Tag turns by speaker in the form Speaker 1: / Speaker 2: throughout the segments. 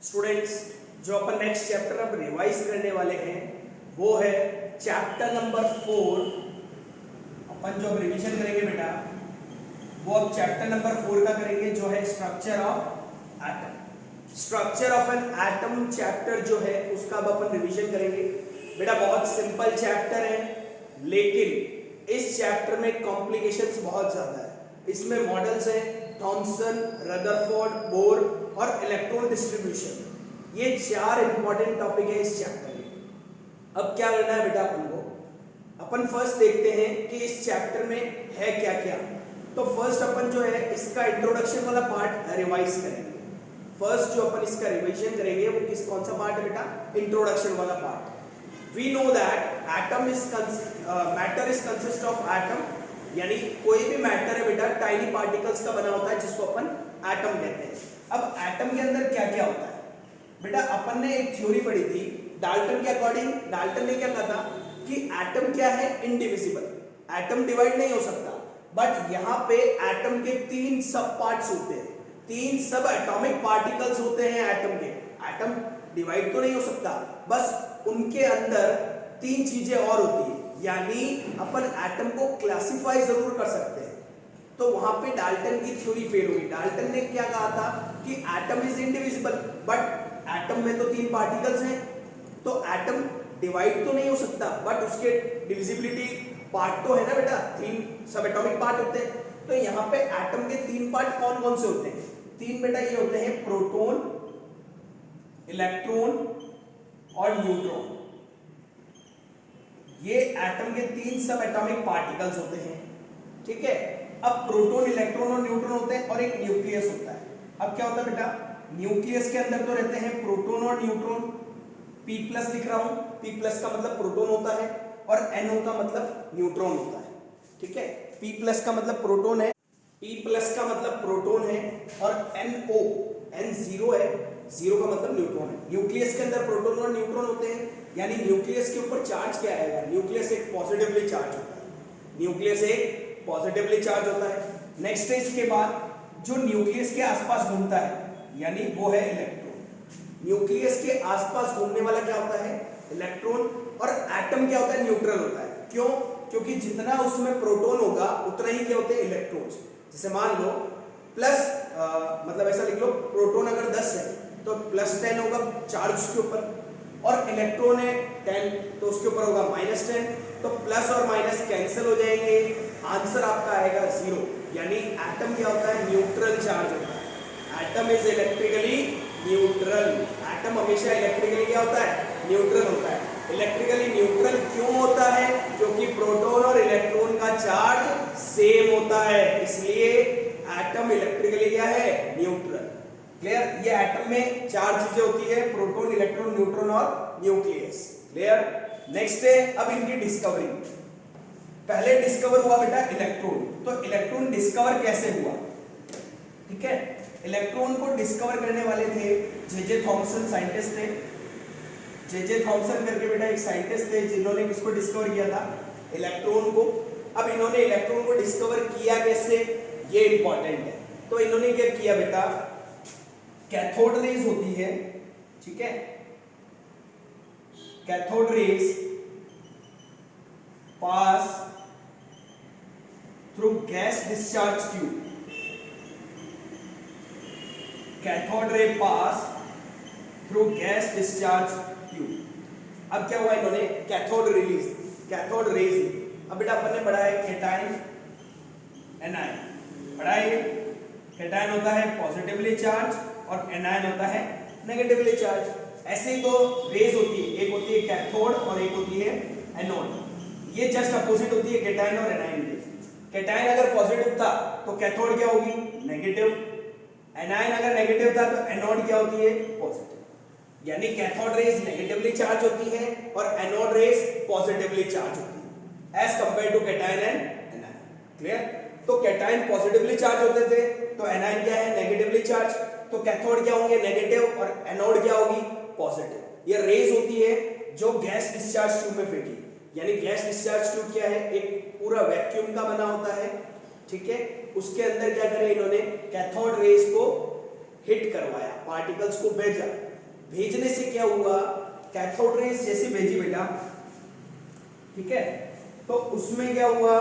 Speaker 1: Students, जो अपन next chapter अब revise करने वाले हैं वो है चैप्टर नंबर 4। अपन जो अब रिवीजन करेंगे बेटा वो अब चैप्टर नंबर 4 का करेंगे, जो है structure of atom. Structure of an atom chapter जो है उसका अब अपन रिवीजन करेंगे। बेटा बहुत सिंपल चैप्टर है, लेकिन इस चैप्टर में कॉम्प्लिकेशंस बहुत ज्यादा है। इसमें मॉडल्स हैं थॉमसन, रदरफोर्ड, बोर और इलेक्ट्रॉन डिस्ट्रीब्यूशन। ये 4 इंपॉर्टेंट टॉपिक है इस चैप्टर में। अब क्या करना है बेटा अपन को, अपन फर्स्ट देखते हैं कि इस चैप्टर में है क्या क्या। तो फर्स्ट अपन जो है इसका इंट्रोडक्शन वाला पार्ट रिवाइज करेंगे। फर्स्ट जो अपन इसका रिवीजन करेंगे वो कौन सा पार्ट है बेटा, इंट्रोडक्शन वाला part. We know that atom is matter is consist of atom, यानी कोई भी मैटर है बेटा टाइनी पार्टिकल्स का बना होता है जिसको अपन एटम कहते हैं। अब एटम के अंदर क्या क्या होता है बेटा, अपन ने एक थ्योरी पढ़ी थी डाल्टन के अकॉर्डिंग। डाल्टन ने क्या कहा था कि एटम क्या है, इनडिविजिबल, एटम डिवाइड नहीं हो सकता। बट यहाँ पे एटम के 3 सब पार्ट्स होते हैं, 3 सब एटॉमिक पार्टिकल्स होते हैं एटम के। एटम डिवाइड तो नहीं हो सकता, बस उनके अंदर 3 चीजें और होती है, यानी अपन एटम को क्लासिफाई जरूर कर सकते हैं। तो वहां पे डाल्टन की थ्योरी फेल हुई। डाल्टन ने क्या कहा था कि atom is indivisible, but atom में तो 3 पार्टिकल्स हैं, तो एटम डिवाइड तो नहीं हो सकता, बट उसके डिविजिबिलिटी पार्ट तो है ना बेटा, 3 सब एटॉमिक पार्ट होते हैं। तो यहाँ पे एटम के 3 पार्ट कौन कौन से होते हैं? 3 बेटा ये होते हैं प्रोटॉन, इलेक्ट्रॉन और न्यूट्रॉन। ये एटम के 3 सब एटॉमिक पार्टिकल्स होते हैं, ठीक है। अब प्रोटॉन, इलेक्ट्रॉन और न्यूट्रॉन होते हैं और एक न्यूक्लियस होता है। अब क्या होता है बेटा, न्यूक्लियस के अंदर तो रहते हैं प्रोटॉन और न्यूट्रॉन। P+ लिख रहा हूं, P+ का मतलब प्रोटॉन होता है और NO का मतलब न्यूट्रॉन होता है, ठीक है। P+ का मतलब प्रोटॉन है, P+ का मतलब प्रोटॉन है और NO, N0 है, 0 का मतलब न्यूट्रॉन है। न्यूक्लियस के अंदर प्रोटॉन और न्यूट्रॉन होते हैं, यानी न्यूक्लियस के ऊपर चार्ज क्या आएगा, न्यूक्लियस एक पॉजिटिवली चार्ज होता है, न्यूक्लियस एक पॉजिटिवली चार्ज होता है। नेक्स्ट है इसके बाद जो न्यूक्लियस के आसपास घूमता है, यानी वो है इलेक्ट्रॉन। न्यूक्लियस के आसपास घूमने वाला क्या होता है, इलेक्ट्रॉन। और एटम क्या होता है, न्यूट्रल होता है। क्यों? क्योंकि जितना उसमें प्रोटॉन होगा उतना ही क्या होते हैं, इलेक्ट्रॉन्स। जैसे मान लो प्लस मतलब ऐसा लिख लो, प्रोटॉन अगर 10 है तो +10 होगा चार्ज उसके ऊपर, और इलेक्ट्रॉन है 10 तो उसके ऊपर होगा -10। तो प्लस और माइनस कैंसिल हो जाएंगे, आंसर आपका आएगा 0। यानी एटम क्या होता है, न्यूट्रल चार्ज होता है। Atom is electrically neutral. Atom हमेशा इलेक्ट्रिकली क्या होता है, न्यूट्रल होता है। इलेक्ट्रिकली न्यूट्रल क्यों होता है? क्योंकि प्रोटॉन और इलेक्ट्रॉन का चार्ज सेम होता है, इसलिए एटम इलेक्ट्रिकली क्या है, न्यूट्रल। क्लियर? ये एटम में 4 चीजें होती है, प्रोटॉन, इलेक्ट्रॉन, न्यूट्रॉन और न्यूक्लियस। क्लियर? नेक्स्ट है अब इनकी डिस्कवरी। पहले डिस्कवर हुआ बेटा इलेक्ट्रॉन। तो इलेक्ट्रॉन डिस्कवर कैसे हुआ, ठीक है। इलेक्ट्रॉन को डिस्कवर करने वाले थे जे थॉमसन, साइंटिस्ट थे। जे थॉमसन करके बेटा एक साइंटिस्ट थे जिन्होंने किसको डिस्कवर किया था, इलेक्ट्रॉन को। अब इन्होंने इलेक्ट्रॉन को डिस्कवर किया कैसे, ये इंपॉर्टेंट है। तो इन्होंने क्या किया बेटा, कैथोड रेज होती है, ठीक है, cathode rays pass through gas discharge tube. Cathode ray pass through gas discharge tube. अब क्या हुआ, इन्होंने कैथोड रेज। अब बेटा अपन ने पढ़ा है कैटायन, एनायन पढ़ा है। कैटायन होता है पॉजिटिवली चार्ज और एनायन होता है नेगेटिवली चार्ज। ऐसे ही तो रेज होती है, एक होती है कैथोड और एक होती है एनोड। ये जस्ट अपोजिट होती है कैटायन और एनायन की। कैटायन अगर पॉजिटिव था तो कैथोड क्या होगी, नेगेटिव। एनायन अगर नेगेटिव था तो एनोड क्या होती है, पॉजिटिव। यानी कैथोड रेज नेगेटिवली चार्ज होती है और एनोड रेज पॉजिटिवली चार्ज होती है as compare to cation and anion. Clear? तो कैटायन पॉजिटिवली चार्ज होते थे तो एनायन क्या है, नेगेटिवली चार्ज। तो कैथोड क्या होंगे, नेगेटिव, और एनोड क्या होगी, पॉजिटिव। ये रेज होती है जो गैस डिस्चार्ज ट्यूब में फेंकी। यानी गैस डिस्चार्ज ट्यूब क्या है, एक पूरा वैक्यूम का बना होता है, ठीक है। उसके अंदर क्या करे इन्होंने, कैथोड रेज को हिट करवाया, पार्टिकल्स को भेजा। भेजने से क्या हुआ, कैथोड रेज जैसे भेजी बेटा, ठीक है, तो उसमें क्या हुआ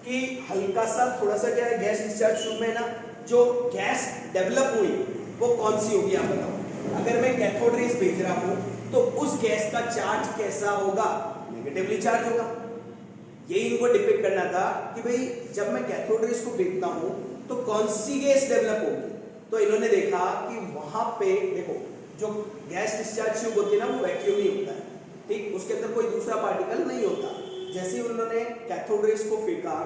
Speaker 1: कि हल्का सा थोड़ा सा क्या है, गैस डिस्चार्ज ट्यूब में ना जो गैस डेवलप हुई वो कौन सी होगी आप बताओ। अगर मैं कैथोड रेज भेज रहा हूं तो उस गैस का चार्ज कैसा होगा, नेगेटिवली चार्ज होगा। यही इनको डिपेक्ट करना था कि भाई जब मैं कैथोड रेज को भेजता हूं तो कौन सी गैस डेवलप होगी। तो इन्होंने देखा कि वहां पे देखो जो गैस डिस्चार्ज ट्यूब होती है ना वो वैक्यूम ही होता है, ठीक, उसके अंदर कोई दूसरा पार्टिकल नहीं होता। जैसे ही उन्होंने कैथोड रेज को फेंका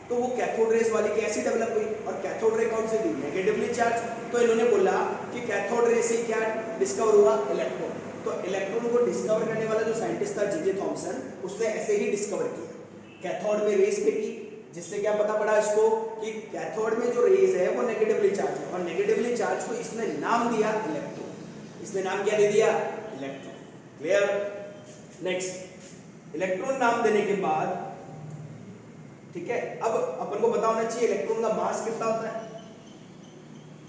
Speaker 1: तो वो कैथोड रेज वाली गैस ही डेवलप हुई, और कैथोड रे कौन सी थी, नेगेटिवली चार्ज। तो इन्होंने बोला कि कैथोड रे से क्या डिस्कवर हुआ, इलेक्ट्रॉन। तो इलेक्ट्रॉन को डिस्कवर करने वाला जो साइंटिस्ट था जे थॉमसन, उसने ऐसे ही डिस्कवर किया, कैथोड में रेज फेंकी, जिससे क्या पता पड़ा इसको कि कैथोड में जो रेज है वो नेगेटिवली चार्ज है, और नेगेटिवली चार्ज को इसने नाम दिया इलेक्ट्रॉन। इसने नाम क्या दे दिया, इलेक्ट्रॉन। क्लियर। नेक्स्ट, इलेक्ट्रॉन नाम देने के बाद, ठीक है, अब अपन को पता होना चाहिए इलेक्ट्रॉन का मास कितना होता है।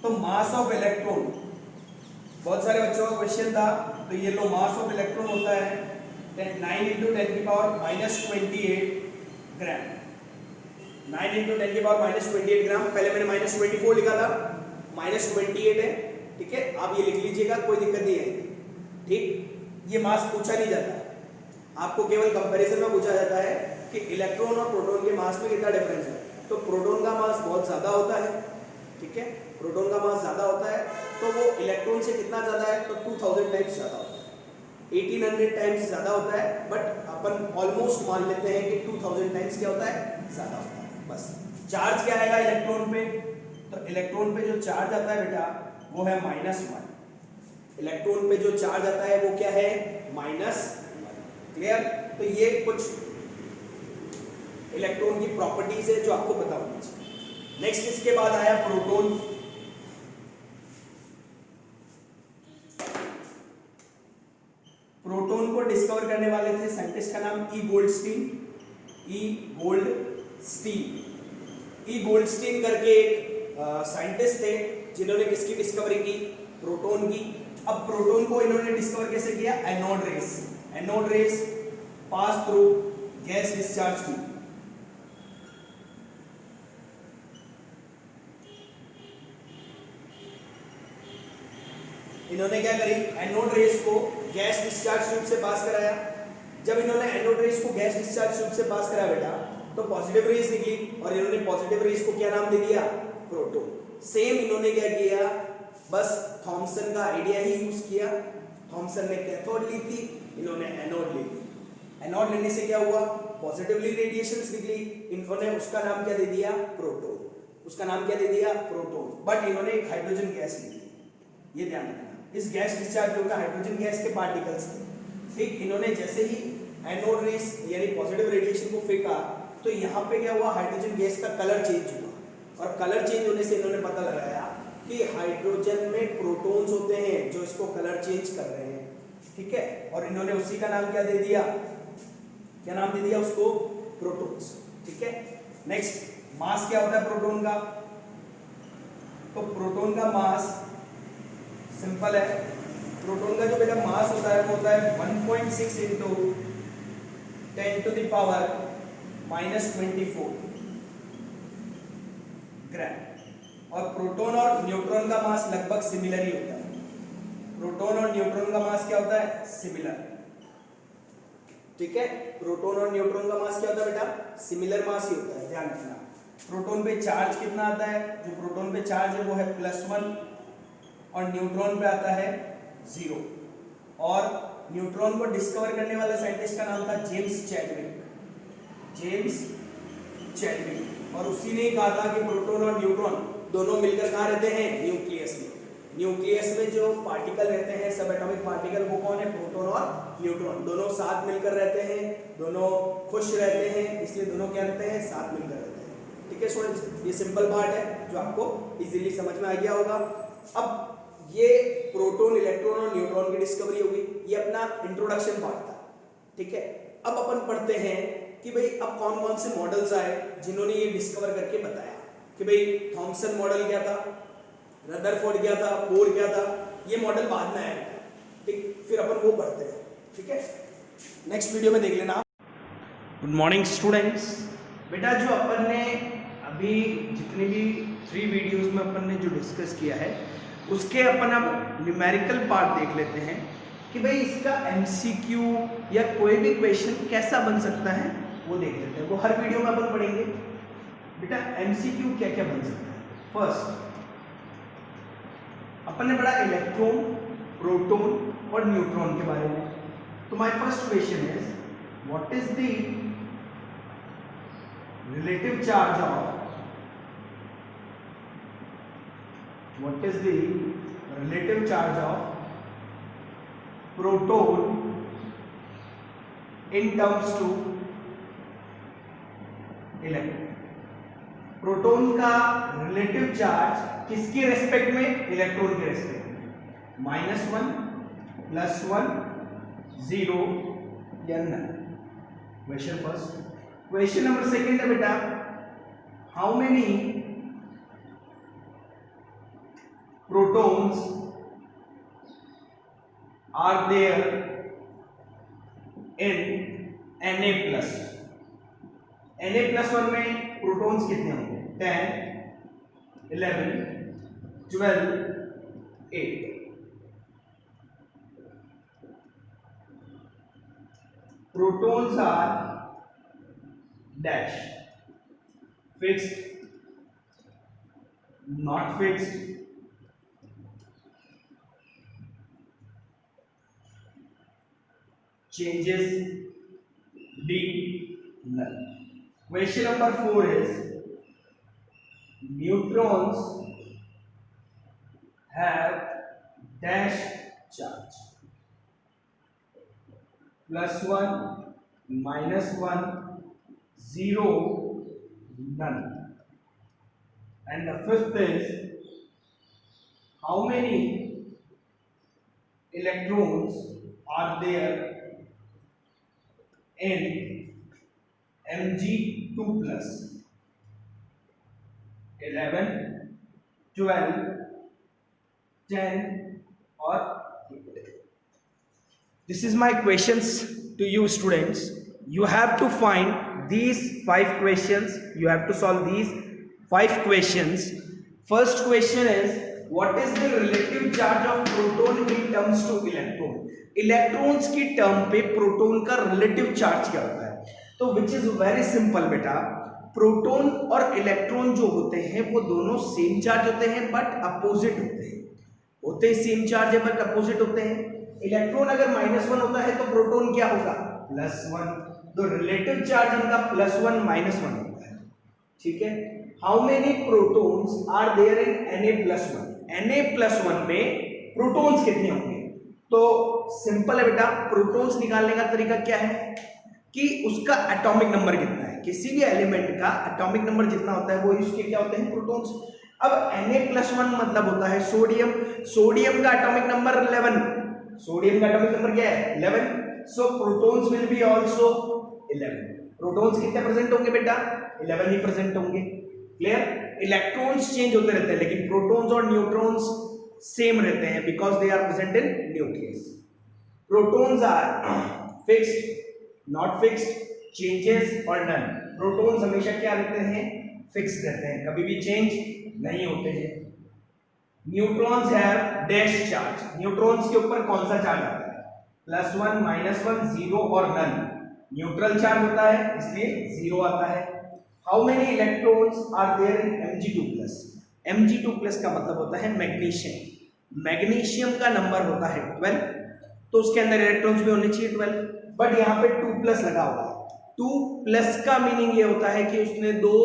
Speaker 1: तो मास ऑफ इलेक्ट्रॉन, बहुत सारे बच्चों का क्वेश्चन था, तो ये लो मास ऑफ इलेक्ट्रॉन होता है 9 × 10⁻⁻28 ग्राम। 9 × 10⁻⁻28 ग्राम। पहले मैंने -24 लिखा था, -28 है, ठीक है, आप ये लिख लीजिएगा, कोई दिक्कत नहीं आएगी, ठीक। ये मास पूछा नहीं जाता, आपको केवल कंपैरिजन में पूछा जाता है कि इलेक्ट्रॉन और प्रोटॉन के मास में कितना डिफरेंस है। तो प्रोटॉन का मास बहुत ज्यादा होता है, ठीक है, प्रोटॉन का मास ज्यादा होता है, तो वो इलेक्ट्रॉन से कितना ज्यादा है, तो 2000 टाइम्स ज्यादा होता है, 1800 टाइम्स ज्यादा होता है, बट अपन ऑलमोस्ट मान लेते हैं कि 2000 टाइम्स क्या होता है, ज्यादा होता है। बस चार्ज क्या आएगा इलेक्ट्रॉन पे, तो इलेक्ट्रॉन पे जो चार्ज आता है बेटा वो है -1। इलेक्ट्रॉन पे जो चार्ज आता है वो क्या है, -1। क्लियर। तो ये कुछ इलेक्ट्रॉन की प्रॉपर्टीज है जो आपको पता होनी चाहिए। नेक्स्ट इसके बाद आया प्रोटॉन। प्रोटॉन को डिस्कवर करने वाले थे साइंटिस्ट का नाम ई गोल्डस्टीन। ई गोल्डस्टीन करके एक साइंटिस्ट थे जिन्होंने किसकी डिस्कवरी की, प्रोटॉन की। अब प्रोटॉन को इन्होंने डिस्कवर कैसे किया, anode rays. Anode rays pass through gas discharge tube. इन्होंने क्या करी, एनोड रेस को गैस डिस्चार्ज ट्यूब से पास कराया। जब इन्होंने एनोड रेस को गैस डिस्चार्ज ट्यूब से पास कराया बेटा, तो पॉजिटिव रेस निकली, और इन्होंने पॉजिटिव रेस को क्या नाम दे दिया, प्रोटॉन। सेम इन्होंने क्या किया, बस थॉमसन का आइडिया ही यूज किया। थॉमसन ने कैथोड ली थी, इन्होंने एनोड ली थी। एनोड लेने से क्या हुआ, पॉजिटिवली रेडिएशंस निकली, इन्होंने उसका नाम क्या दे दिया, प्रोटॉन। उसका नाम क्या दे दिया, प्रोटॉन। बट इन्होंने एक हाइड्रोजन गैस ली थी, ये ध्यान रखना। इस गैस डिस्चार्ज ट्यूब में हाइड्रोजन गैस के पार्टिकल्स थे, ठीक। इन्होंने जैसे ही एनोड रेस यानी पॉजिटिव रेडिएशन को फेंका, तो यहाँ पे क्या हुआ, हाइड्रोजन गैस का कलर चेंज हुआ, और कलर चेंज होने से इन्होंने पता लगाया कि हाइड्रोजन में प्रोटॉन्स होते हैं जो इसको कलर चेंज कर रहे हैं, ठीक है। और इन्होंने उसी का नाम क्या दे दिया, क्या नाम दे दिया उसको, प्रोटॉन्स, ठीक है। नेक्स्ट, मास क्या होता है प्रोटॉन का, तो प्रोटॉन का मास सिंपल है। प्रोटॉन का जो बेटा मास होता है वो होता है 1.6 × 10⁻⁻24 ग्राम। और प्रोटॉन और न्यूट्रॉन का मास लगभग सिमिलर ही होता है। प्रोटॉन और न्यूट्रॉन का मास क्या होता है, सिमिलर, ठीक है। प्रोटॉन और न्यूट्रॉन का मास क्या होता है बेटा, सिमिलर मास ही होता है, ध्यान रखना। प्रोटॉन पे चार्ज कितना आता है, जो प्रोटॉन पे चार्ज है वो है +1, और न्यूट्रॉन पे आता है 0। और न्यूट्रॉन को डिस्कवर करने वाला साइंटिस्ट का नाम था जेम्स चैडविक। और उसी ने कहा था कि प्रोटॉन और न्यूट्रॉन दोनों मिलकर कहाँ रहते हैं, न्यूक्लियस में। न्यूक्लियस में जो पार्टिकल रहते हैं, सब एटॉमिक पार्टिकल, वो कौन है, प्रोटॉन और न्यूट्रॉन। दोनों साथ मिलकर रहते हैं, दोनों खुश रहते हैं, इसलिए दोनों क्या रहते हैं, साथ मिलकर रहते हैं, ठीक है स्टूडेंट्स। ये सिंपल पार्ट है जो आपको इजीली समझ में आ गया होगा। अब ये प्रोटॉन, इलेक्ट्रॉन और न्यूट्रॉन की डिस्कवरी होगी, ये अपना इंट्रोडक्शन पार्ट था, ठीक है। अब अपन पढ़ते हैं कि भाई अब कौन कौन से मॉडल्स आए जिन्होंने ये डिस्कवर करके बताया कि भाई थॉमसन मॉडल क्या था, रदरफोर्ड क्या था, बोर क्या था, ये मॉडल बाद में आया। ठीक, फिर अपन वो पढ़ते हैं, ठीक है, नेक्स्ट वीडियो में देख लेना आप। Good morning students. बेटा जो अपन ने अभी जितनी भी 3 वीडियोस में अपन ने जो डिस्कस किया है उसके अपन अब न्यूमेरिकल पार्ट देख लेते हैं कि भाई इसका एमसीक्यू या कोई भी क्वेश्चन कैसा बन सकता है वो देख लेते हैं। वो हर वीडियो में अपन पढ़ेंगे। बेटा एमसीक्यू क्या क्या बन सकता है। फर्स्ट अपन ने पढ़ा इलेक्ट्रॉन, प्रोटॉन और न्यूट्रॉन के बारे में। तो my first question is what is the relative charge of what is the relative charge of proton in terms to electron। Proton का रिलेटिव चार्ज किसके रेस्पेक्ट में, इलेक्ट्रॉन के रेस्पेक्ट में, -1, +1, 0 या none. Question first. Question number second है बेटा, how many protons are there in Na+। Na+1 में protons कितने होंगे, 10, 11, 12, 8। Protons are dash fixed, not fixed, changes, D, null। Question number 4 is neutrons have dash charge, +1, -1, 0, none। And the fifth is how many electrons are there in Mg2+, 11, 12, 10 or 8। This is my questions to you students. You have to find these 5 questions. You have to solve these 5 questions. First question is what is the relative charge of proton in terms to electron। Electrons की term पे proton का relative charge क्या होता है। तो which is very simple बेटा, proton और electron जो होते हैं वो दोनों सेम चार्ज होते हैं बट अपोजिट होते हैं सेम चार्ज है बट अपोजिट होते हैं। इलेक्ट्रॉन अगर -1 होता है तो प्रोटॉन क्या होगा, +1। तो रिलेटिव चार्ज इनका +1 -1 होता है, ठीक है। How many protons are there in Na+1। Na+1 में प्रोटॉन्स कितने होंगे। तो सिंपल है बेटा, प्रोटॉन्स निकालने का तरीका क्या है कि उसका एटॉमिक नंबर कितना है, किसी भी एलिमेंट का एटॉमिक नंबर जितना होता है वो उसके क्या होते हैं, प्रोटॉन्स। अब Na+1 मतलब होता है सोडियम। सोडियम का एटॉमिक नंबर 11। सोडियम का एटॉमिक नंबर क्या है, 11। So protons will be also 11। Protons कितने प्रेजेंट होंगे बेटा, 11 ही प्रेजेंट होंगे। क्लियर। इलेक्ट्रॉन्स चेंज होते रहते हैं लेकिन प्रोटॉन्स और न्यूट्रॉन्स सेम रहते हैं because they are present in nucleus. Protons are fixed, not fixed, changes और नन। प्रोटॉन्स हमेशा क्या रहते हैं, फिक्स्ड रहते हैं, कभी भी चेंज नहीं होते हैं। Neutrons have dash charge. Neutrons के ऊपर कौन सा चार्ज आता है, +1, -1, 0 और नन। न्यूट्रल चार्ज होता है इसलिए 0 आता है। How many electrons are there in Mg2+। Mg2+ का मतलब होता है मैग्नीशियम। मैग्नीशियम का नंबर होता है 12, तो उसके अंदर इलेक्ट्रॉन्स भी होने चाहिए 12, बट यहाँ पे 2+ लगा हुआ है। 2+ का मीनिंग ये होता है कि उसने 2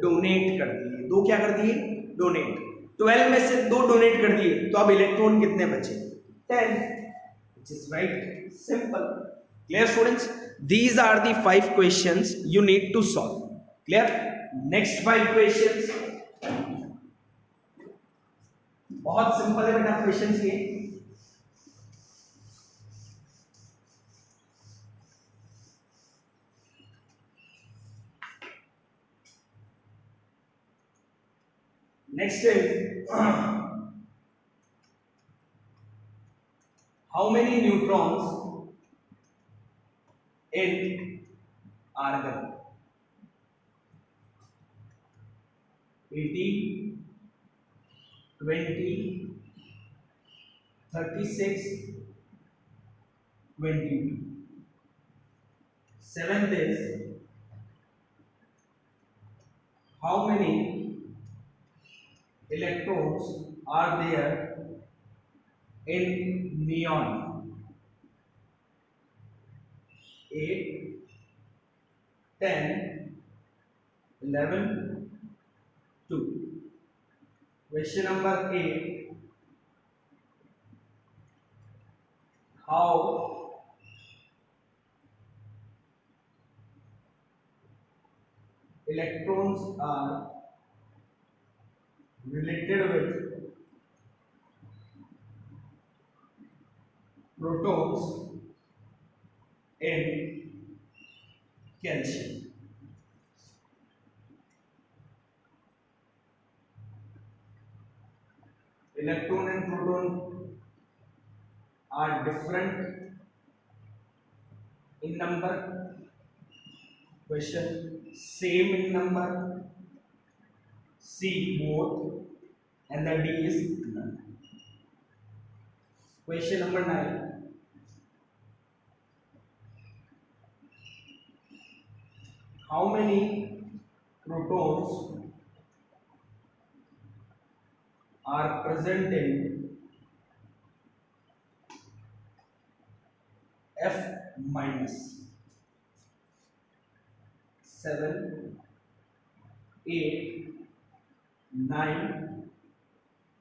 Speaker 1: डोनेट कर दिए। 2 क्या कर दिए, डोनेट। 12 में से 2 डोनेट कर दिए तो अब इलेक्ट्रॉन कितने बचे, 10, which is right, simple। Clear students? These are the 5 questions you need to solve। Clear? Next 5 questions बहुत सिंपल है बेटा क्वेश्चंस ये। Next is how many neutrons in argon? 80, 20, 36, 22. Seventh is how many electrons are there in neon? 8, 10, 11, 2. Question number 8. How electrons are related with protons in calcium? Electron and proton are different in number. Question: same in number. C both, and the D is none. Question number 9. How many protons are present in F minus? 7, 8, 9,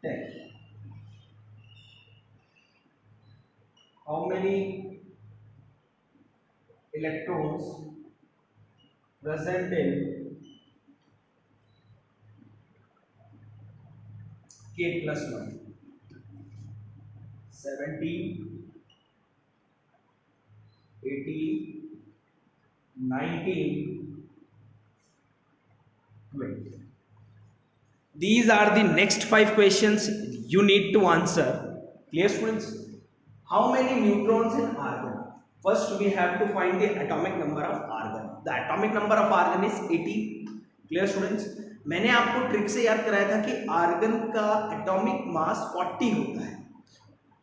Speaker 1: 10. How many electrons present in K plus 1? 17, 18, 19, 20. These are the next 5 questions you need to answer. Clear, students? How many neutrons in argon? First we have to find the atomic number of argon. The atomic number of argon is 80. Clear, students? मैंने आपको trick से याद कराया था कि argon का atomic मास 40 होता है.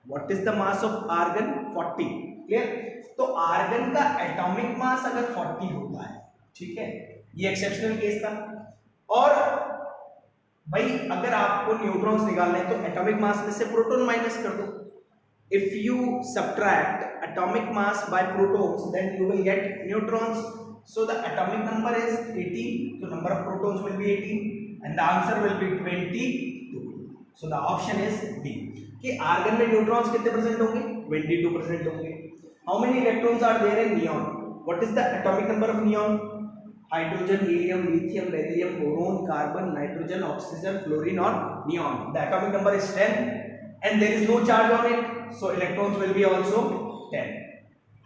Speaker 1: What is the mass of argon? 40. Clear? तो आर्गन का एटॉमिक मास अगर 40 होता है, ठीक है, ये एक्सेप्शनल केस था. और भाई अगर आपको न्यूट्रॉन्स निकालने हैं तो एटॉमिक मास में से प्रोटॉन माइनस कर दो. If you subtract atomic mass by protons, then you will get neutrons. So the atomic number is 18. So number of protons will be 18, and the answer will be 22. So the option is D. कि argon में neutrons कितने percent होंगे? 22% होंगे. How many electrons are there in neon? What is the atomic number of neon? Hydrogen, helium, lithium, beryllium, boron, carbon, nitrogen, oxygen, fluorine or neon. The atomic number is 10, and there is no charge on it. So electrons will be also 10.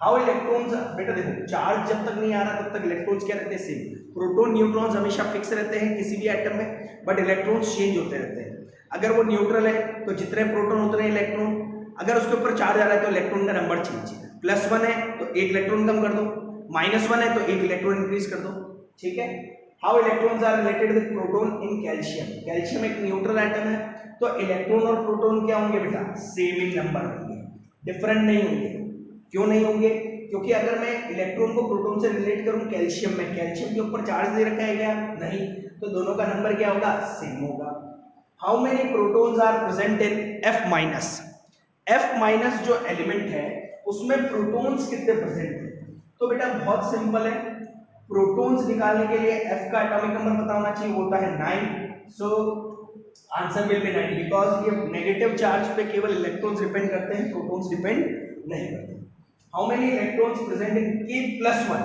Speaker 1: How electrons? बेटा देखो, charge जब तक नहीं आ रहा तब तक electrons क्या रहते हैं? सेम. प्रोटॉन न्यूट्रॉन्स हमेशा फिक्स रहते हैं किसी भी एटम में, बट इलेक्ट्रॉन्स चेंज होते रहते हैं. अगर वो न्यूट्रल है तो जितने प्रोटॉन उतने इलेक्ट्रॉन. अगर उसके ऊपर चार्ज आ रहा है तो इलेक्ट्रॉन का नंबर चेंज. +1 है तो एक इलेक्ट्रॉन कम कर दो, -1 है तो एक इलेक्ट्रॉन इंक्रीज कर दो. ठीक है. How electrons are related with proton in calcium? Calcium एक न्यूट्रल एटम है, तो इलेक्ट्रॉन और प्रोटॉन क्या होंगे बेटा? सेम इन नंबर होंगे, डिफरेंट नहीं होंगे. क्यों नहीं होंगे? क्योंकि अगर मैं इलेक्ट्रॉन को प्रोटॉन से रिलेट करूं कैल्शियम में, कैल्शियम के ऊपर चार्ज दे रखा है क्या? नहीं. तो दोनों का नंबर क्या होगा? सेम होगा. How many protons are present in F minus? F minus जो एलिमेंट है उसमें प्रोटॉन्स कितने प्रेजेंट है? तो बेटा बहुत सिंपल है. प्रोटॉन्स निकालने के लिए F का एटॉमिक नंबर पता होना चाहिए, वो होता है 9. So answer will be 9 because ये नेगेटिव चार्ज पे केवल इलेक्ट्रॉन्स डिपेंड करते हैं, प्रोटॉन्स डिपेंड नहीं करते. How many electrons present in K+1?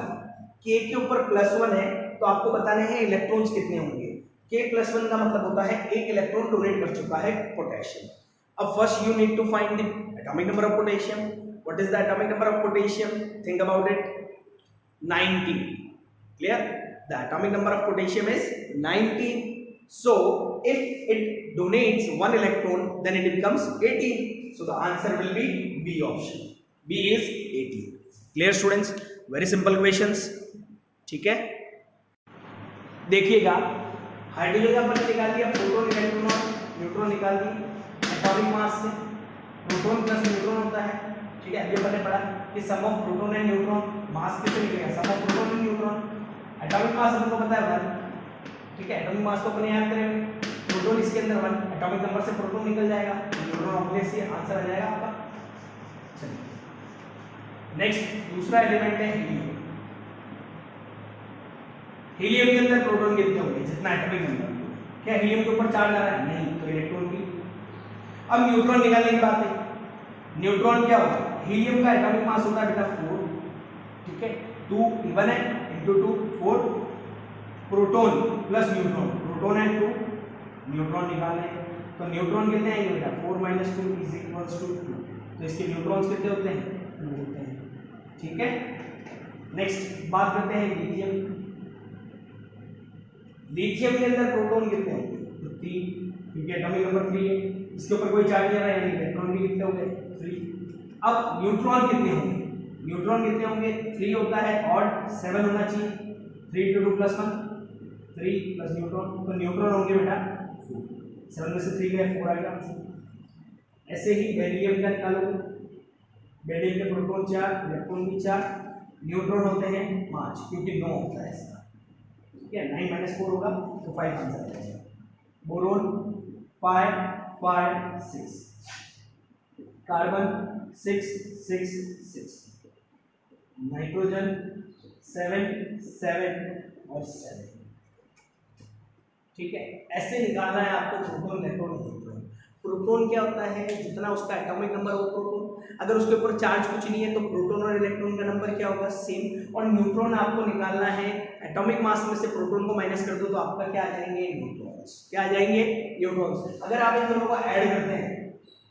Speaker 1: K के ऊपर +1 है तो आपको बताने हैं इलेक्ट्रॉन्स कितने होंगे. K+1 का मतलब होता है एक इलेक्ट्रॉन डोनेट कर चुका है पोटेशियम. अब first you need to find the atomic number of potassium. What is the atomic number of potassium? Think about it. 19. Clear? The atomic number of potassium is 19. So if it donates 1 electron then it becomes 18, so the answer will be B option. B is 18. Clear students? Very simple questions. ठीक है, देखिएगा hydrogen का बल निकाल दिया, proton electron और neutron निकाल दी atomic mass से। प्रोटॉन प्लस न्यूट्रॉन होता है, ठीक है। ये पहले पढ़ा कि sum of proton and neutron, mass किससे निकलेगा, sum of proton and neutron. Atomic mass हमको पता है 1, ठीक है। एटॉमिक मास को अपने याद करेंगे, प्रोटॉन इसके अंदर 1, एटॉमिक नंबर से प्रोटॉन निकल जाएगा, न्यूट्रॉन ऑब्वियस से आंसर आ जाएगा आपका। चलिए नेक्स्ट दूसरा एलिमेंट है हीलियम। हीलियम के अंदर प्रोटॉन कितने होंगे, जितना एटॉमिक नंबर। क्या हीलियम के ऊपर चार्ज आ रहा है, नहीं, तो इलेक्ट्रॉन भी। अब न्यूट्रॉन निकालने की बात है, न्यूट्रॉन क्या होगा, हीलियम का एटॉमिक मास होता है बेटा 4, ठीक है। 2 इवन है into 2 4, proton plus neutron, proton है 2, न्यूट्रॉन निकालने हैं तो न्यूट्रॉन कितने आएंगे बेटा 4 - 2 इज इक्वल्स टू 2, तो इसके न्यूट्रॉन्स कितने होते हैं, 2 होते हैं, ठीक है। नेक्स्ट बात करते हैं लिथियम। लिथियम के अंदर प्रोटॉन कितने होंगे, तो 3, क्योंकि एटॉमिक नंबर 3 है, इसके ऊपर कोई चार्ज नहीं आ रहा है, यानी इलेक्ट्रॉन भी कितने होंगे 3। अब न्यूट्रॉन कितने होंगे, न्यूट्रॉन कितने होंगे, 3 होता है और 7 होना चाहिए, 3 × 2 + 1 3 प्लस न्यूट्रॉन, तो न्यूट्रॉन होंगे बेटा 4, 7 में से 3 गए 4 आएगा आंसर। ऐसे ही बेरिलियम का निकालोगे, बेरिलियम के प्रोटॉन 4, इलेक्ट्रॉन भी 4, न्यूट्रॉन होते हैं 5, क्योंकि 9 होता है इसका, ठीक है। 9 - 4 होगा तो 5 आंसर आ जाएगा। बोरोन 5 5 6, कार्बन 6 6 6, नाइट्रोजन 7 7 और 7, ठीक है। ऐसे निकालना है आपको प्रोटॉन इलेक्ट्रॉन न्यूट्रॉन। प्रोटॉन क्या होता है, जितना उसका एटॉमिक नंबर हो प्रोटॉन, अगर उसके ऊपर चार्ज कुछ नहीं है तो प्रोटॉन और इलेक्ट्रॉन का नंबर क्या होगा, सेम। और न्यूट्रॉन आपको निकालना है, एटॉमिक मास में से प्रोटॉन को माइनस कर दो तो आपका क्या आ जाएंगे, न्यूट्रॉन्स। क्या आ जाएंगे, न्यूट्रॉन्स। अगर आप इन दोनों को ऐड करते हैं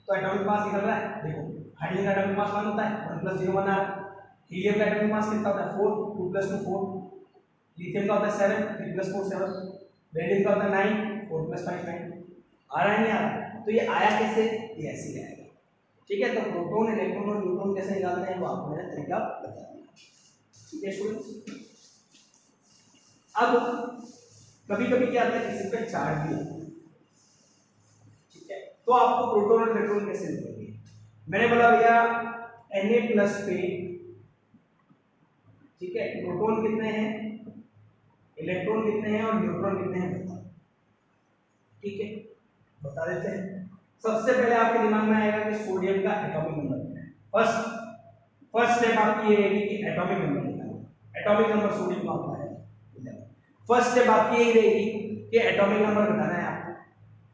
Speaker 1: तो एटॉमिक मास निकल रहा है, देखो हाइड्रोजन का एटॉमिक मास 1 होता है, 1 + 0 1 आ रहा है। हीलियम का एटॉमिक मास कितना होता है 4, 2 + 2 4, लिथियम का होता है 7, 3 + 4 7, बेरिलियम का होता है 9, 4 + 5 9। आ रहा है नहीं आ रहा, तो ये आया कैसे, ये ऐसे ही आएगा, ठीक है। तो प्रोटॉन इलेक्ट्रॉन और न्यूट्रॉन कैसे निकालते हैं वो आपको मैंने तरीका बता दिया, ठीक है स्टूडेंट्स। अब कभी कभी क्या आता है, किसी पे चार्ज भी आता है, ठीक है, तो आपको प्रोटॉन और इलेक्ट्रॉन कैसे निकलेंगे। मैंने बोला भैया Na+ पे, ठीक है, प्रोटॉन कितने हैं, इलेक्ट्रॉन कितने हैं और न्यूट्रॉन कितने हैं बताओ, ठीक है, बता देते हैं। सबसे पहले आपके दिमाग में आएगा कि सोडियम का एटॉमिक नंबर क्या है। फर्स्ट स्टेप आपकी ये रहेगी कि एटॉमिक नंबर निकालना। एटॉमिक नंबर सोडियम का होता है 11। फर्स्ट स्टेप आपकी यही रहेगी कि एटॉमिक नंबर बताना है आपको,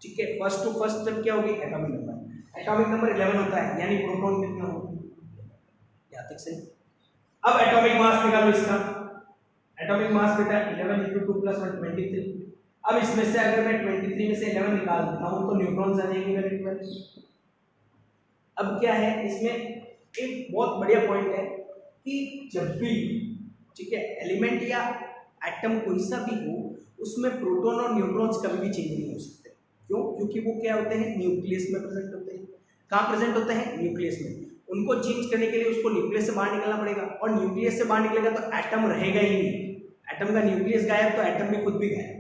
Speaker 1: ठीक है। फर्स्ट स्टेप क्या होगी, एटॉमिक नंबर। एटॉमिक नंबर 11 होता है, यानी प्रोटॉन कितने होंगे, यहाँ तक सही। अब एटॉमिक मास निकालो इसका। एटॉमिक मास बेटा 11 × 2 + 1 23। अब इसमें से अगर मैं 23 में से 11 निकाल देता हूं तो न्यूट्रॉन्स आ जाएंगे मेरे पास। अब क्या है इसमें एक बहुत बढ़िया पॉइंट है कि जब भी, ठीक है, एलिमेंट या एटम कोई सा भी हो उसमें प्रोटॉन और न्यूट्रॉन्स कभी भी चेंज नहीं हो सकते। क्यों, क्योंकि वो क्या होते हैं, न्यूक्लियस में प्रेजेंट होते हैं। कहाँ प्रेजेंट होते हैं, न्यूक्लियस में। उनको चेंज करने के लिए उसको न्यूक्लियस से बाहर निकलना पड़ेगा, और न्यूक्लियस से बाहर निकलेगा तो एटम रहेगा ही नहीं। एटम का न्यूक्लियस गायब तो एटम भी खुद भी गायब,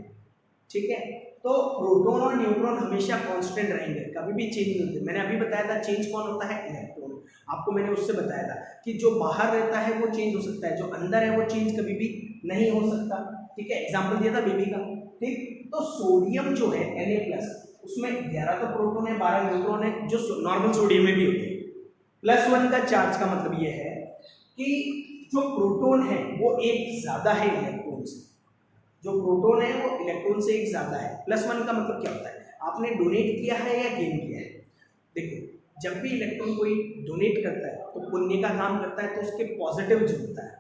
Speaker 1: ठीक है। तो प्रोटॉन और न्यूट्रॉन हमेशा कांस्टेंट रहेंगे, कभी भी चेंज नहीं होते। मैंने अभी बताया था चेंज कौन होता है, इलेक्ट्रॉन। आपको मैंने उससे बताया था कि जो बाहर रहता है वो चेंज हो सकता है, जो अंदर है वो चेंज कभी भी नहीं हो सकता, ठीक है। एग्जांपल दिया था बेबी का, ठीक। तो सोडियम जो है Na+, उसमें 11 तो प्रोटॉन है, 12 न्यूट्रॉन है, जो नॉर्मल सोडियम में भी होते हैं। +1 का चार्ज का मतलब ये है कि जो प्रोटॉन है वो एक ज्यादा है इलेक्ट्रॉन से, जो प्रोटॉन है वो इलेक्ट्रॉन से एक ज्यादा है। +1 का मतलब क्या होता है, आपने डोनेट किया है या गेन किया है। देखो जब भी इलेक्ट्रॉन कोई डोनेट करता है तो पुण्य का काम करता है तो उसके पॉजिटिव जुड़ता है,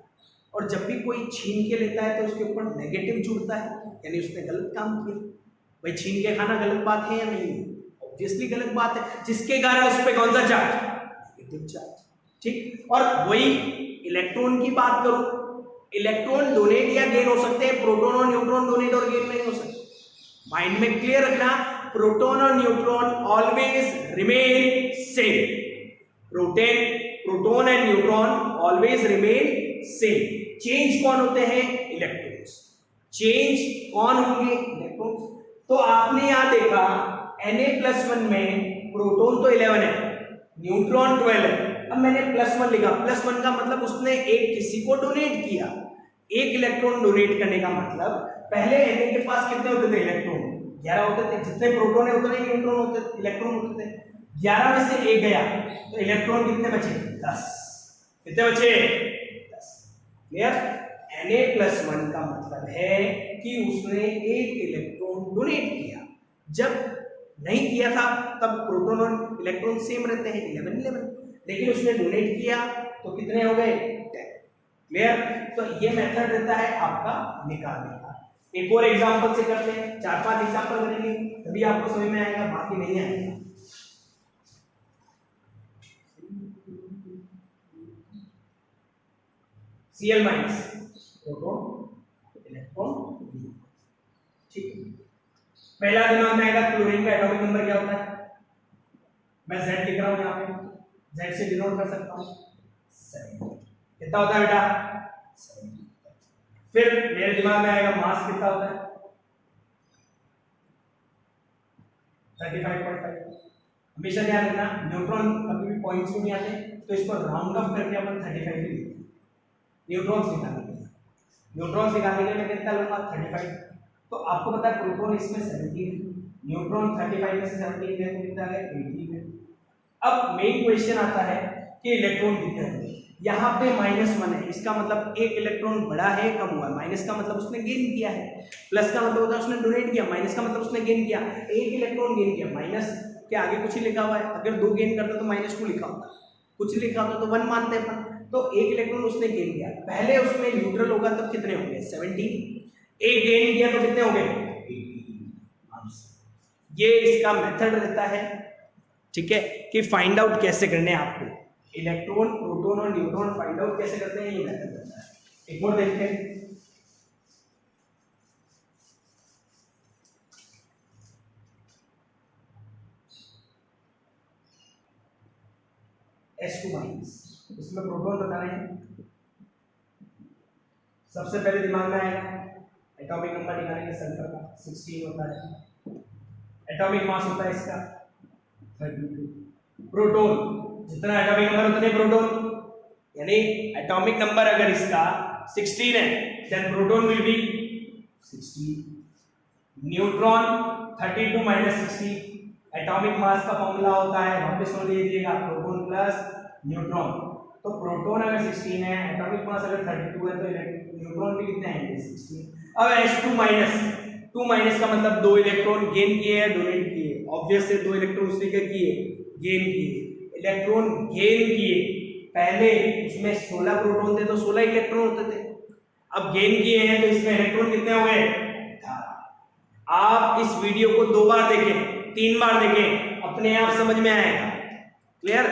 Speaker 1: और जब भी कोई छीन के लेता है तो उसके ऊपर नेगेटिव जुड़ता है, यानी उसने गलत काम किया। भाई छीन के खाना गलत बात है या नहीं, ऑब्वियसली गलत बात है, जिसके कारण उस पर कौन सा चार्ज, नेगेटिव चार्ज, ठीक। और वही इलेक्ट्रॉन की बात करूं, इलेक्ट्रॉन डोनेट या गेन हो सकते हैं, प्रोटॉन और न्यूट्रॉन डोनेट और गेन नहीं हो सकते। माइंड में क्लियर रखना, प्रोटॉन और neutron always remain same. Proton and neutron always remain same. Change कौन होते हैं? इलेक्ट्रॉन्स। चेंज कौन होंगे? इलेक्ट्रॉन्स। तो आपने यहां देखा Na+1 में प्रोटॉन तो 11 है, न्यूट्रॉन 12 है। अब मैंने +1 लिखा, +1 का मतलब उसने एक किसी को डोनेट किया। एक इलेक्ट्रॉन डोनेट करने का मतलब, पहले Na के पास कितने होते थे? इलेक्ट्रॉन 11 होते थे। जितने प्रोटॉन है उतने न्यूट्रॉन होते, इलेक्ट्रॉन होते थे। 11 में से 1 गया तो इलेक्ट्रॉन कितने बचे? 10। कितने बचे? 10। क्लियर? Na+1 का मतलब है कि उसने एक इलेक्ट्रॉन डोनेट किया। जब नहीं किया था तब प्रोटॉन और इलेक्ट्रॉन सेम रहते हैं, 11, लेकिन उसने डोनेट किया तो कितने हो गए? 10। क्लियर? तो ये मेथड रहता है आपका निकालने का। एक और एग्जांपल से करते हैं, 4-5 एग्जांपल करेंगे तभी आपको समझ में आएगा, बाकी नहीं आएगा। Cl- प्रोटॉन इलेक्ट्रॉन, ठीक है। पहला दिमाग में आएगा क्लोरीन का एटॉमिक नंबर क्या होता है? मैं Z लिख रहा हूं यहां पे, Z से डिनोट कर सकता हूं 7। कितना होता है बेटा? 7। फिर मेरे दिमाग में आएगा मास कितना होता है? 35.5। हमेशा ध्यान रखना, न्यूट्रॉन कभी भी पॉइंट्स में नहीं आते, तो इसको राउंड ऑफ करके अपन 35 ही लिखते हैं। न्यूट्रॉन्स निकालने के लिए, न्यूट्रॉन्स निकालने के लिए मैं कितना लूंगा? 35। तो आपको पता है प्रोटॉन इसमें 17, न्यूट्रॉन 35 में से 17 गए तो कितना आ गया? 18 है। अब मेन क्वेश्चन आता है कि इलेक्ट्रॉन कितने होंगे। यहाँ पे -1 है, इसका मतलब एक इलेक्ट्रॉन बढ़ा है, कम हुआ है। माइनस का मतलब उसने गेन किया है, प्लस का मतलब होता है उसने डोनेट किया, माइनस का मतलब उसने गेन किया। एक इलेक्ट्रॉन गेन किया, माइनस के आगे कुछ ही लिखा हुआ है। अगर 2 गेन करता तो -2 लिखा होता, कुछ लिखा होता तो 1 मानते हैं अपन। तो एक इलेक्ट्रॉन उसने गेन किया, पहले उसमें न्यूट्रल होगा तब कितने होंगे? 17। एक गेन किया तो कितने हो गए? 18। ये इसका मेथड रहता है, ठीक है, कि फाइंड आउट कैसे करने हैं आपको इलेक्ट्रॉन, प्रोटॉन और न्यूट्रॉन फाइंड आउट कैसे करते हैं, ये मेथड रहता है। एक और देखते हैं, H2-, इसमें प्रोटॉन बता रहे हैं। सबसे पहले दिमाग में आएगा एटॉमिक नंबर निकालेंगे, सल्फर का 16 होता है। एटॉमिक मास होता है इसका 32। प्रोटॉन जितना एटॉमिक नंबर उतने प्रोटॉन, यानी एटॉमिक नंबर अगर इसका 16 है then proton will be 16। Neutron 32 - 16। Atomic mass का फॉर्मूला होता है, वापस सुन लीजिएगा, प्रोटॉन प्लस न्यूट्रॉन। तो प्रोटॉन अगर 16 है, एटॉमिक मास अगर 32 है, तो न्यूट्रॉन भी कितने हैं? 16। अब H2- का मतलब 2 इलेक्ट्रॉन गेन किए हैं, डोनेट किए। ऑब्वियस से 2 इलेक्ट्रॉन उसने क्या किए? गेन किए। इलेक्ट्रॉन गेन किए, पहले उसमें 16 प्रोटॉन थे तो 16 इलेक्ट्रॉन होते थे। अब गेन किए हैं तो इसमें इलेक्ट्रॉन कितने हो गए? 18। आप इस वीडियो को 2 बार देखें, 3 बार देखें, अपने आप समझ में आएगा। क्लियर?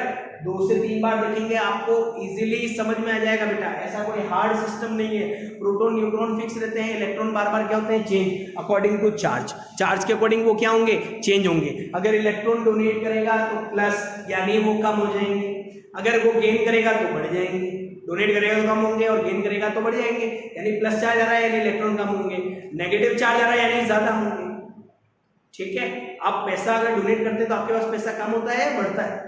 Speaker 1: 2 से 3 बार देखेंगे आपको इजीली समझ में आ जाएगा बेटा। ऐसा कोई हार्ड सिस्टम नहीं है। प्रोटॉन न्यूट्रॉन फिक्स रहते हैं, इलेक्ट्रॉन बार बार क्या होते हैं? Change according to charge. Charge के अकॉर्डिंग वो क्या होंगे? चेंज होंगे। अगर इलेक्ट्रॉन डोनेट करेगा तो प्लस, यानी वो कम हो जाएंगे। अगर वो गेन करेगा तो बढ़ जाएंगे। डोनेट करेगा तो कम होंगे और गेन करेगा तो बढ़ जाएंगे। यानी प्लस चार्ज आ रहा है यानी इलेक्ट्रॉन कम होंगे, नेगेटिव चार्ज आ रहा है यानी ज्यादा होंगे। ठीक है? आप पैसा अगर डोनेट करते हैं तो आपके पास पैसा कम होता है, बढ़ता है,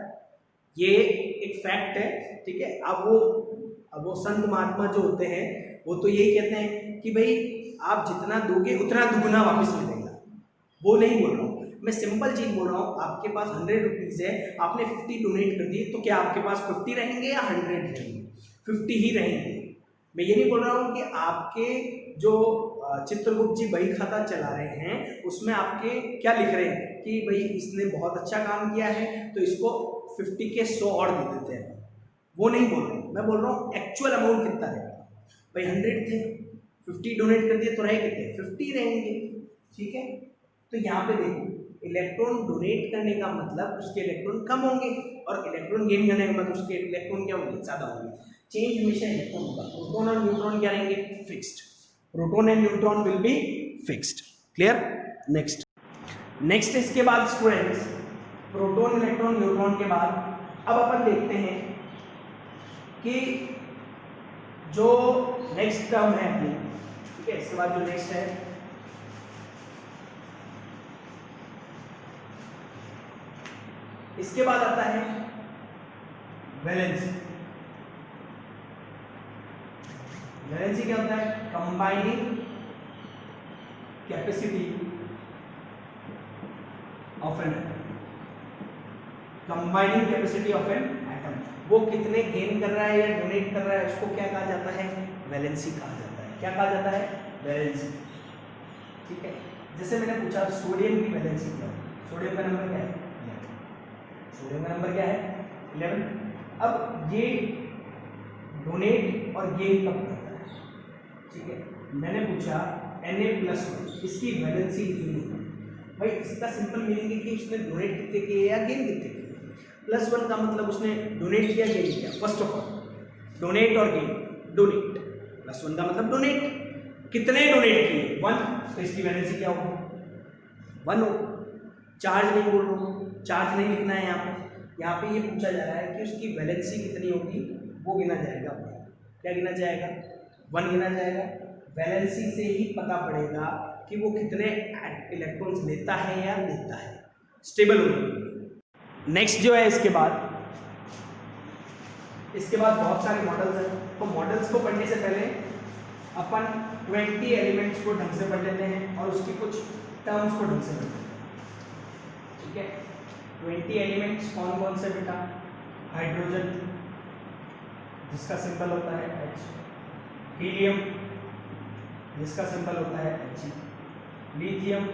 Speaker 1: ये एक फैक्ट है। ठीक है? अब वो संत महात्मा जो होते हैं वो तो यही कहते हैं कि भाई आप जितना दोगे उतना दुगना वापस मिलेगा। वो नहीं बोल रहा हूँ मैं, सिंपल चीज बोल रहा हूँ। आपके पास 100 रुपीज है, आपने 50 डोनेट कर दिए, तो क्या आपके पास 50 रहेंगे या 100 रहेंगे? 50 ही रहेंगे। मैं ये नहीं बोल रहा हूँ कि आपके जो चित्रगुप्त जी बही खाता चला रहे हैं उसमें आपके क्या लिख रहे हैं कि भाई इसने बहुत अच्छा काम किया है तो इसको 50 के 100 और दे देते हैं। वो नहीं बोल रहा हूँ, मैं बोल रहा हूँ एक्चुअल अमाउंट कितना रहेगा। भाई 100 थे, 50 डोनेट कर दिए तो रहे कितने? 50 रहेंगे। ठीक है? तो यहाँ पे देखो, इलेक्ट्रॉन डोनेट करने का मतलब उसके इलेक्ट्रॉन कम होंगे और इलेक्ट्रॉन गेन करने का मतलब उसके इलेक्ट्रॉन क्या होंगे? ज्यादा होंगे। चेंज हमेशा इलेक्ट्रॉन होगा। प्रोटॉन और न्यूट्रॉन क्या रहेंगे? Fixed. Proton and neutron will be fixed. Clear? Next इसके बाद स्टूडेंट्स, प्रोटॉन इलेक्ट्रॉन न्यूट्रॉन के बाद अब अपन देखते हैं कि जो नेक्स्ट टर्म है अपनी, ठीक है, इसके बाद जो नेक्स्ट है इसके बाद आता है वैलेंसी। वैलेंसी क्या होता है? Combining capacity of an atom. Combining capacity of an atom, वो कितने गेन कर रहा है या डोनेट कर रहा है, उसको क्या कहा जाता है? वैलेंसी कहा जाता है। क्या कहा जाता है? वैलेंसी। ठीक है, जैसे मैंने पूछा सोडियम की वैलेंसी क्या है? सोडियम का नंबर क्या है? 11। सोडियम का नंबर क्या है? 11। अब ये डोनेट और गेन कब करता है? ठीक है, मैंने पूछा Na+1 इसकी वैलेंसी कितनी है? भाई इसका सिंपल मीनिंग है कि उसने डोनेट कितने किए या गेन कितने किए। +1 का मतलब उसने डोनेट किया, गेन किया। फर्स्ट ऑफ ऑल डोनेट और गेन, डोनेट +1 का मतलब डोनेट, कितने डोनेट किए? 1, तो इसकी वैलेंसी क्या होगी? 1 हो। चार्ज नहीं बोल रहा हूँ, चार्ज नहीं लिखना है यहाँ पे ये पूछा जा रहा है कि उसकी वैलेंसी कितनी होगी, वो गिना जाएगा। क्या गिना जाएगा? 1 गिना जाएगा। वैलेंसी से ही पता पड़ेगा कि वो कितने इलेक्ट्रॉन्स लेता है या देता है, स्टेबल होगी। नेक्स्ट जो है इसके बाद बहुत सारे मॉडल्स हैं, तो मॉडल्स को पढ़ने से पहले अपन 20 एलिमेंट्स को ढंग से पढ़ लेते हैं और उसकी कुछ टर्म्स को ढंग से पढ़ लेते हैं। ठीक है, 20 एलिमेंट्स कौन कौन से बेटा? हाइड्रोजन जिसका सिंबल होता है H, हीलियम जिसका सिंबल होता है He, लिथियम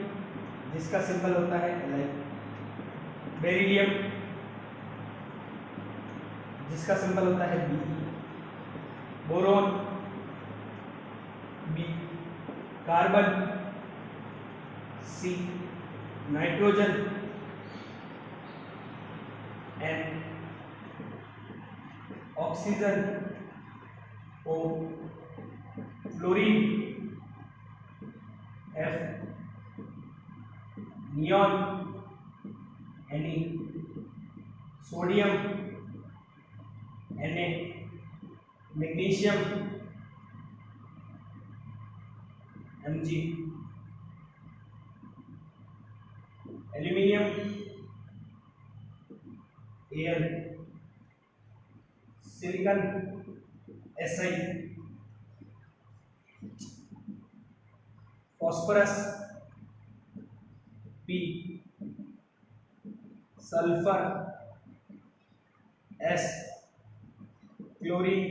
Speaker 1: जिसका सिंबल होता है Li, बेरिलियम जिसका सिंबल होता है Be, boron B, carbon C, nitrogen N, oxygen O, fluorine F, neon Ne, sodium Na, magnesium Mg, aluminium Al, silicon Si, phosphorus P, sulphur S, chlorine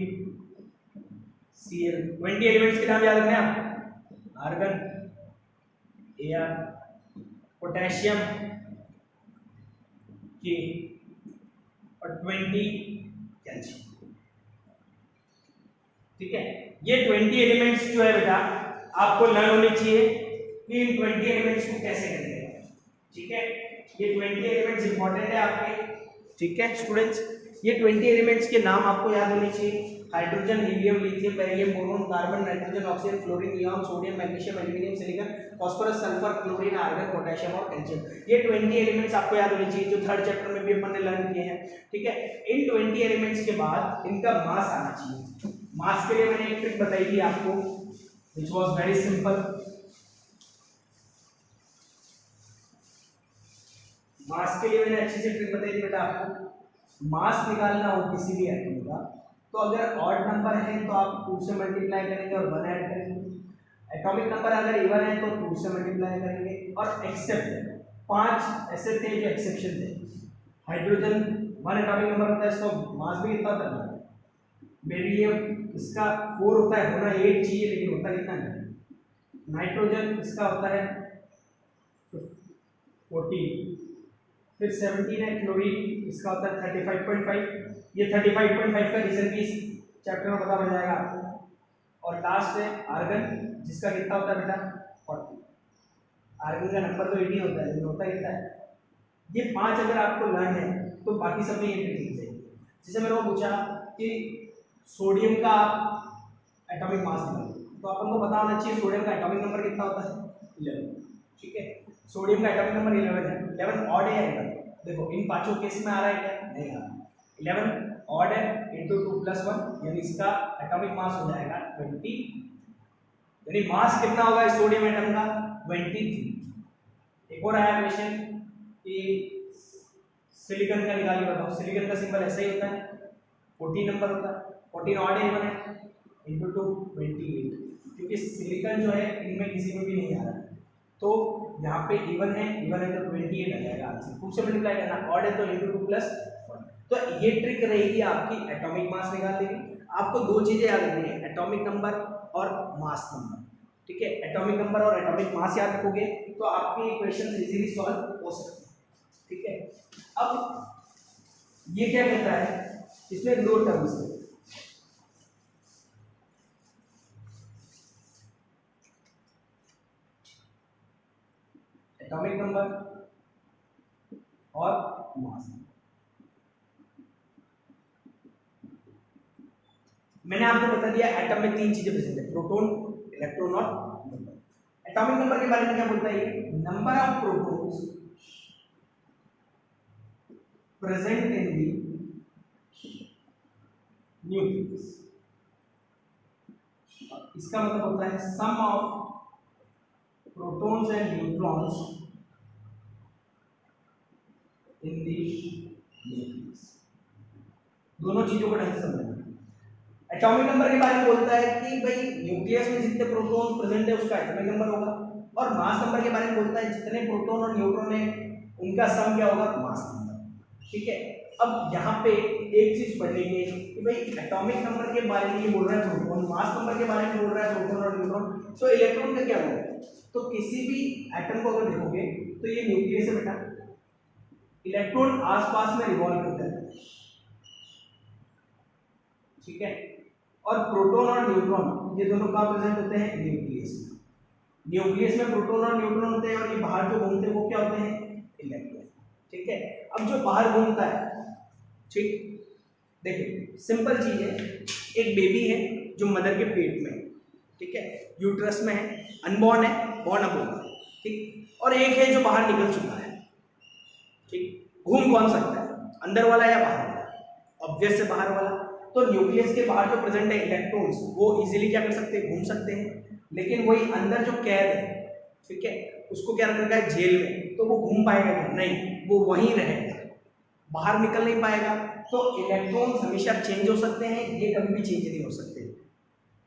Speaker 1: Cl। 20 elements के नाम याद रखने आप, argon Ar, potassium K और 20 calcium. ठीक है, ये 20 elements जो है बेटा आपको लर्न होने चाहिए कि इन 20 एलिमेंट्स को कैसे करते हैं। ठीक है, ये 20 एलिमेंट्स इंपॉर्टेंट है आपके। ठीक है स्टूडेंट्स, ये 20 एलिमेंट्स के नाम आपको याद होने चाहिए। Hydrogen, helium, lithium, beryllium, boron, carbon, nitrogen, oxygen, fluorine, neon, sodium, magnesium, aluminium, silicon, phosphorus, sulphur, chlorine, argon, potassium और कैल्शियम। ये 20 एलिमेंट्स आपको याद होने चाहिए जो थर्ड चैप्टर में भी अपन ने लर्न किए हैं। ठीक है, इन 20 एलिमेंट्स के बाद इनका मास आना चाहिए। मास के लिए मैंने एक ट्रिक बताई थी आपको, which was very simple। मास के लिए मैंने अच्छी सी ट्रिक बताई थी बेटा आपको। मास निकालना हो किसी भी एटम का, तो अगर ऑड नंबर है तो आप 2 से मल्टीप्लाई करेंगे और 1 ऐड करेंगे। एटॉमिक नंबर अगर इवन है तो 2 से मल्टीप्लाई करेंगे। और एक्सेप्ट 5 ऐसे थे जो एक्सेप्शन थे। हाइड्रोजन 1 एटॉमिक नंबर होता है, इसका मास भी कितना होता है? बेरिलियम इसका 4 होता है, होना 8 चाहिए लेकिन होता कितना है? नाइट्रोजन इसका होता है 14, फिर 17 है क्लोरीन, इसका होता है 35.5। ये 35.5 का रीजन भी इस चैप्टर में पता पड़ जाएगा आपको। और लास्ट है आर्गन, जिसका कितना होता है बेटा? 40। आर्गन का नंबर तो 18 होता है लेकिन होता कितना है? ये 5 अगर आपको लर्न है तो बाकी सब में ये ट्रिक लिख जाएगी। जैसे मैंने वो पूछा कि सोडियम का एटॉमिक मास निकालो, तो अपन को पता होना चाहिए सोडियम का एटॉमिक नंबर कितना होता है? 11। ठीक है, सोडियम का एटॉमिक नंबर 11 है। 11 ऑड है या इवन? देखो इन पांचों केस में आ रहा है क्या? नहीं आ रहा। 11 ऑड है इंटू 2 + 1 यानी इसका एटॉमिक मास हो जाएगा 20, यानी मास कितना होगा इस सोडियम एटम का? 23। एक और आया क्वेश्चन कि सिलिकॉन का निकालिए, बताओ। सिलिकॉन का सिंबल ऐसा ही होता है, 14 नंबर होता है। 14 ऑड है इवन है? इंटू 2 28, क्योंकि सिलिकॉन जो है इनमें किसी में भी नहीं आ रहा है, तो यहाँ पे इवन है तो 28 आ जाएगा आंसर। 2 से मल्टीप्लाई करना, ऑड है तो इंटू 2 + 1। तो ये ट्रिक रहेगी आपकी एटॉमिक मास निकालने की। आपको दो चीजें याद रखनी है, एटॉमिक नंबर और मास नंबर। ठीक है, एटॉमिक नंबर और एटॉमिक मास याद रखोगे तो आपके इक्वेशन इजीली सॉल्व हो सकते हैं। ठीक है, अब ये क्या कहता है, इसमें दो टर्म्स है। एटॉमिक नंबर और मास नंबर। मैंने आपको बता दिया एटम में तीन चीजें प्रेजेंट है, प्रोटॉन, इलेक्ट्रॉन और न्यूट्रॉन। एटॉमिक नंबर के बारे में क्या बोलता है ये? Number of protons present in the nucleus. इसका मतलब होता है sum of protons and neutrons in the nucleus. दोनों चीजों को ढंग से समझना। एटॉमिक नंबर के बारे में बोलता है कि भाई न्यूक्लियस में जितने प्रोटॉन प्रेजेंट है उसका एटॉमिक नंबर होगा, और मास नंबर के बारे में बोलता है जितने प्रोटॉन और न्यूट्रॉन है उनका सम क्या होगा? Mass number. ठीक है, अब यहाँ पे एक चीज पढ़ेंगे कि भाई एटॉमिक नंबर के बारे में ये बोल रहा है प्रोटॉन, मास नंबर के बारे में बोल रहा है प्रोटॉन और न्यूट्रॉन, तो इलेक्ट्रॉन का क्या होगा? तो किसी भी एटम को अगर देखोगे तो ये न्यूक्लियस है बेटा, इलेक्ट्रॉन आसपास में रिवॉल्व करता है। ठीक है, और प्रोटॉन और न्यूट्रॉन ये दोनों कहाँ प्रेजेंट होते हैं? न्यूक्लियस में। न्यूक्लियस में प्रोटॉन और न्यूट्रॉन होते हैं, और ये बाहर जो घूमते हैं वो क्या होते हैं? इलेक्ट्रॉन। ठीक है, अब जो बाहर घूमता है, ठीक, देखो सिंपल चीज है, एक बेबी है जो मदर के पेट में है, ठीक है, यूट्रस में है, अनबॉर्न है, बॉर्न अप होगा, ठीक, और एक है जो बाहर निकल चुका है। ठीक, घूम कौन सकता है? अंदर वाला या बाहर वाला? ऑब्वियस से बाहर वाला। तो न्यूक्लियस के बाहर जो प्रेजेंट है इलेक्ट्रॉन्स, वो इजीली क्या कर सकते हैं? घूम सकते हैं। लेकिन वही अंदर जो कैद है, ठीक है, उसको क्या रखा है? जेल में, तो वो घूम पाएगा क्या? नहीं, वो वहीं रहेगा, बाहर निकल नहीं पाएगा। तो इलेक्ट्रॉन्स हमेशा चेंज हो सकते हैं, ये कभी भी चेंज नहीं हो सकते।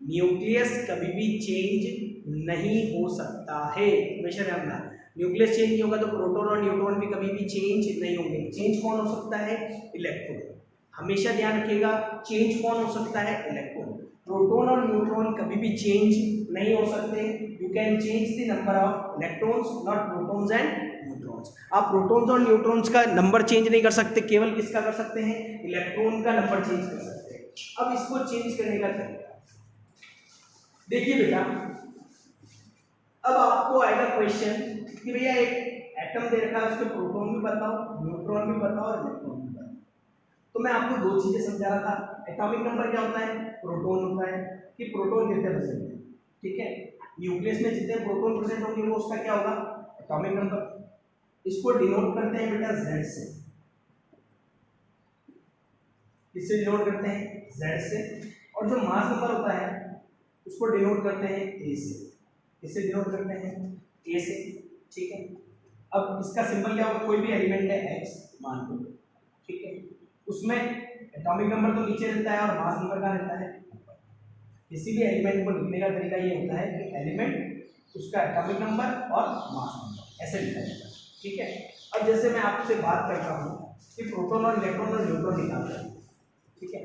Speaker 1: न्यूक्लियस कभी भी चेंज नहीं हो सकता है, हमेशा ध्यान रखना। न्यूक्लियस चेंज नहीं होगा तो प्रोटॉन और न्यूट्रॉन भी कभी भी चेंज नहीं होंगे। चेंज कौन हो सकता है? इलेक्ट्रॉन। हमेशा ध्यान रखिएगा, चेंज कौन हो सकता है? इलेक्ट्रॉन। प्रोटॉन और न्यूट्रॉन कभी भी चेंज नहीं हो सकते। You can change the number of electrons, not protons and neutrons. आप प्रोटॉन्स और न्यूट्रॉन्स का नंबर चेंज नहीं कर सकते, केवल किसका कर सकते हैं? इलेक्ट्रॉन का नंबर चेंज कर सकते हैं। अब इसको चेंज करने का तरीका देखिए बेटा, अब आपको आएगा क्वेश्चन कि भैया एक एटम दे रखा है, उसके प्रोटॉन भी बताओ, न्यूट्रॉन भी बताओ और इलेक्ट्रॉन भी बताओ। तो मैं आपको दो चीजें समझा रहा था। एटॉमिक नंबर क्या होता है? प्रोटॉन होता है, कि प्रोटॉन कितने प्रेजेंट है। ठीक है, न्यूक्लियस में जितने प्रोटॉन प्रेजेंट होंगे वो उसका क्या होगा? Atomic number. इसको डिनोट करते हैं बेटा Z से। इससे डिनोट करते हैं Z से। और जो मास नंबर होता है उसको डिनोट करते हैं A से। इससे डिनोट करते हैं A से। ठीक है, अब इसका सिंबल क्या होगा? कोई भी एलिमेंट है X मान लो, ठीक है, उसमें एटॉमिक नंबर तो नीचे रहता है और मास नंबर का रहता है। किसी भी एलिमेंट को लिखने का तरीका ये होता है कि एलिमेंट, उसका एटॉमिक नंबर और मास नंबर ऐसे लिखा जाता है। ठीक है, अब जैसे मैं आपसे बात करता हूँ कि प्रोटॉन और इलेक्ट्रॉन और न्यूट्रॉन निकालना है, ठीक है,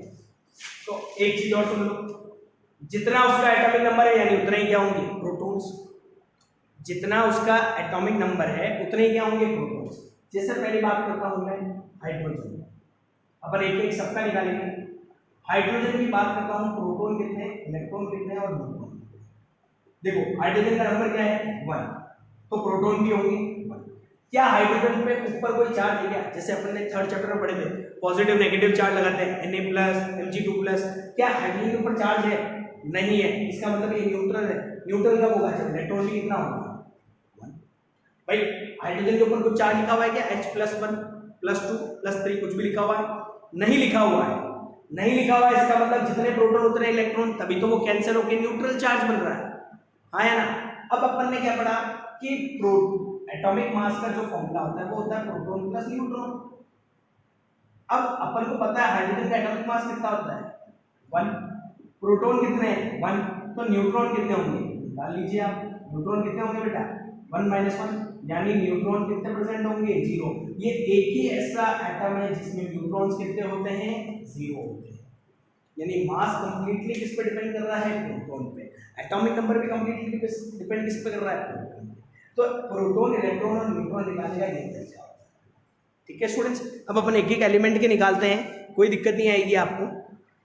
Speaker 1: तो एक चीज और सुन लो, जितना उसका एटॉमिक नंबर है यानी उतने ही क्या होंगे? प्रोटॉन्स। जितना उसका एटॉमिक नंबर है उतने ही क्या होंगे? प्रोटॉन्स। जैसे पहली बात करता हूँ मैं हाइड्रोजन, अपन एक एक सबका निकालेंगे। हाइड्रोजन की बात करता हूँ, प्रोटॉन कितने, इलेक्ट्रॉन कितने और न्यूट्रॉन। देखो हाइड्रोजन का नंबर क्या है? 1, तो प्रोटॉन भी होंगे 1। क्या हाइड्रोजन पे ऊपर कोई चार्ज है क्या? जैसे अपन ने थर्ड चैप्टर में पढ़े थे, पॉजिटिव नेगेटिव चार्ज लगाते हैं, Na+, Mg2+। क्या हाइड्रोजन के ऊपर चार्ज है? नहीं है। इसका मतलब ये न्यूट्रल है। न्यूट्रल कब होगा? जब इलेक्ट्रॉन भी कितना होगा? 1। भाई हाइड्रोजन के ऊपर कुछ चार्ज लिखा हुआ है क्या? H+1 +2 +3 कुछ भी लिखा हुआ है? नहीं लिखा हुआ है। नहीं लिखा हुआ है इसका मतलब जितने प्रोटॉन उतने इलेक्ट्रॉन, तभी तो वो कैंसिल होकर न्यूट्रल चार्ज बन रहा है। हाँ या ना? अब अपन ने क्या पढ़ा कि एटॉमिक मास का जो फॉर्मूला होता है वो होता है प्रोटॉन प्लस न्यूट्रॉन। अब अपन को पता है हाइड्रोजन का एटॉमिक मास कितना होता है? 1। प्रोटॉन कितने हैं? 1। तो न्यूट्रॉन कितने होंगे? निकाल लीजिए आप। न्यूट्रॉन कितने होंगे बेटा? 1 - 1, यानी न्यूट्रॉन कितने परसेंट होंगे? 0। ये एक ही ऐसा एटम है जिसमें न्यूट्रॉन्स कितने होते हैं? 0 होते हैं। यानी मास कंप्लीटली किस पे डिपेंड कर रहा है? प्रोटॉन पे। एटॉमिक नंबर भी कंप्लीटली डिपेंड किस पे कर रहा है? प्रोटॉन पे। तो प्रोटॉन, इलेक्ट्रॉन और न्यूट्रॉन निकालने का ये तरीका होता है। ठीक है स्टूडेंट्स, अब अपन एक एक एलिमेंट के निकालते हैं, कोई दिक्कत नहीं आएगी आपको।